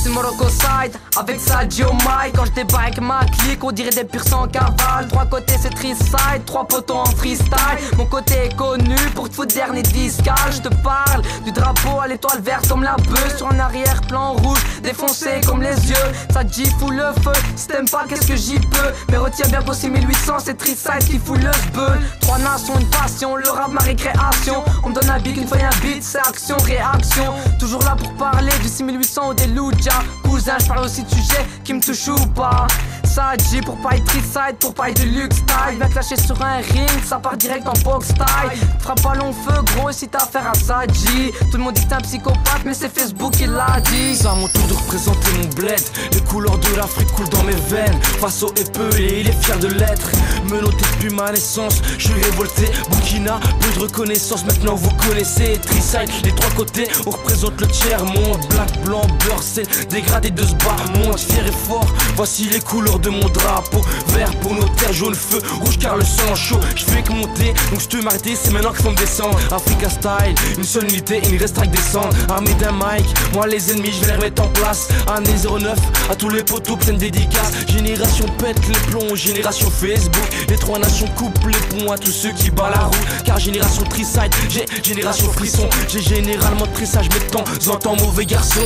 c'est Morocco side avec Sadji au mic. Quand je débarque avec ma clique, on dirait des purs sans cavale. 3 côtés c'est triste-side, 3 poteaux en freestyle. Mon côté est connu pour te foutre dernier discal. Je te parle du drapeau à l'étoile verte comme la bœuf. Sur un arrière-plan rouge, défoncé comme les yeux. Sadji fout le feu, si t'aimes pas qu'est-ce que j'y peux. Mais retiens bien qu'au 6800 c'est triste-side qui fout le sbeul. 3 nations, une passion, le rap ma récréation. On me donne un beat, une fois un beat, c'est action, réaction. Toujours là pour parler du 6800 ou des Luja. Cousin, je parle aussi de sujets qui me touchent ou pas. Sadji pour pas être side, pour pas être du luxe style. Viens clasher sur un ring, ça part direct en box style. Frappe pas long feu gros si t'as affaire à Sadji. Tout le monde dit que t'es un psychopathe mais c'est Facebook qui l'a dit. C'est à mon tour de représenter mon bled. Les couleurs de l'Afrique coulent dans mes veines. Face au épelé, il est fier de l'être. Menotté depuis ma naissance, je suis révolté. Burkina, peu de reconnaissance, maintenant vous connaissez. Triside, les 3 côtés, on représente le tiers-monde. Black, blanc, beurre, c'est dégradé de ce bas monde. Fier et fort, voici les couleurs de mon drapeau. Vert pour nos terres, jaune feu, rouge car le sang chaud. Je fais que monter, donc je te m'arrêter, c'est maintenant qu'il faut me descendre. Africa style, une seule unité, il restera que descendre. Armé d'un mic, moi les ennemis, je vais les remettre en place. Année 09, à tous les poteaux, pleine dédicace. Génération pète les plombs, génération Facebook. Les 3 nations coupent les ponts à tous ceux qui battent la route. Car génération Triside, j'ai génération frisson. J'ai généralement trissage, mais de temps en temps mauvais garçon.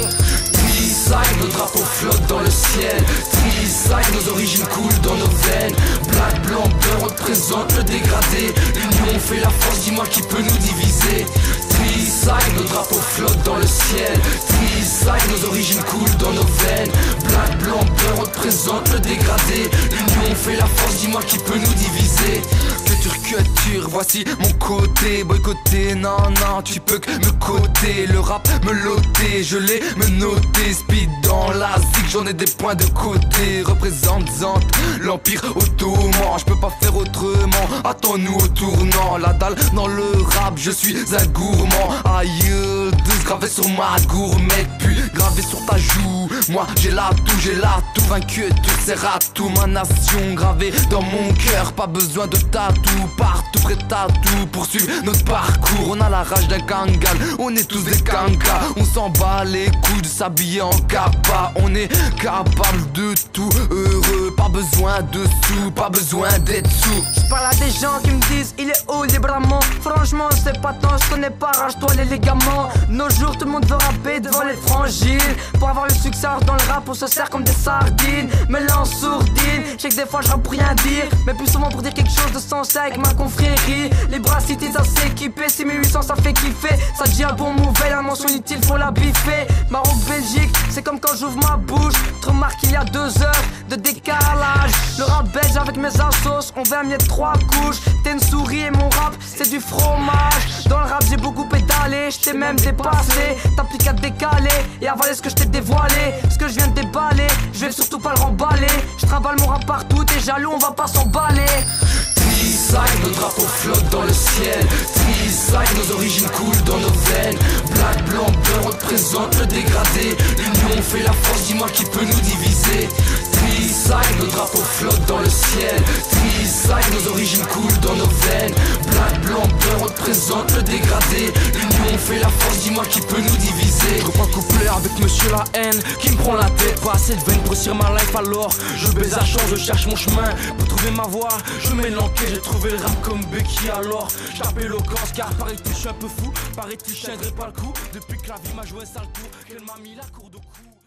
Triside, nos drapeaux flottent dans le ciel. Triside, nos origines coulent dans nos veines. Black, blanc, beurre représente le dégradé. L'union fait la force, dis-moi qui peut nous diviser. Triside, nos drapeaux flottent dans le ciel. Triside, nos origines coulent dans nos veines. Black, blanc, beurre représente le dégradé. L'union fait la force, dis-moi qui peut nous diviser. Culture, voici mon côté. Boycotté, non, non, tu peux que me coter. Le rap me loter, je l'ai me noter. Speed dans la zig, j'en ai des points de côté. Représente l'empire ottoman. Je peux pas faire autrement, attends-nous au tournant. La dalle dans le rap, je suis un gourmand. Aïe, deux gravés sur ma gourmette, puis gravé sur ta joue. Moi j'ai tout vaincu toutes ces ratous. Ma nation gravée dans mon cœur, pas besoin de tatou. Partout prêt à tout poursuivre notre parcours. On a la rage d'un kangal, on est tous des kangas. On s'en bat les couilles de s'habiller en kappa. On est capable de tout, heureux. Pas besoin de sous, pas besoin d'être sous. Je parle à des gens qui me disent il est où librement. Franchement c'est pas tant, je connais pas, arrache-toi les ligaments. Nos jours tout le monde veut rapper devant les frangiles. Pour avoir le succès dans le rap on se sert comme des sardines. Mais là en sourdine, je sais que des fois je rappe pour rien dire. Mais plus souvent pour dire quelque chose de sensé avec ma confrérie. Les bras cités ça s'équiper, 6800 ça fait kiffer. Ça dit un bon mauvais, la mention utile faut la biffer. Maroc, Belgique, c'est comme quand j'ouvre ma bouche. Tu remarques qu'il y a 2 heures de décalage. Le rap belge avec mes assos, on veut miette 3 couches. T'es une souris et mon rap c'est du fromage. Dans le rap j'ai beaucoup pédalé, j't'ai même dépassé. T'as plus qu'à te décaler et avaler ce que j't'ai dévoilé. Ce que je viens de déballer, je vais surtout pas le remballer. Je trimballe mon rap partout, t'es jaloux, on va pas s'emballer. Triside, nos drapeaux flottent dans le ciel. Triside, nos origines coulent dans nos veines. Black, blanc, beurre représente le dégradé. L'union fait la force, dis-moi qui peut nous diviser. Triside, nos drapeaux flottent dans le ciel. Triside, nos origines coulent dans nos veines. Black, blanc, beurre représente le dégradé. L'union fait la force, dis-moi qui peut nous diviser. Repas couplet avec monsieur la haine qui me prend la tête. Pas assez de veine pour réussir ma life alors je baise la chance, je cherche mon chemin pour trouver ma voie. Je mets l'enquête, j'ai trouvé le rap comme Becky alors j'tape éloquence car paraît-il je suis un peu fou. Paraît-il je tiendrai pas le coup. Depuis que la vie m'a joué un sale tour, qu'elle m'a mis la cour de cou.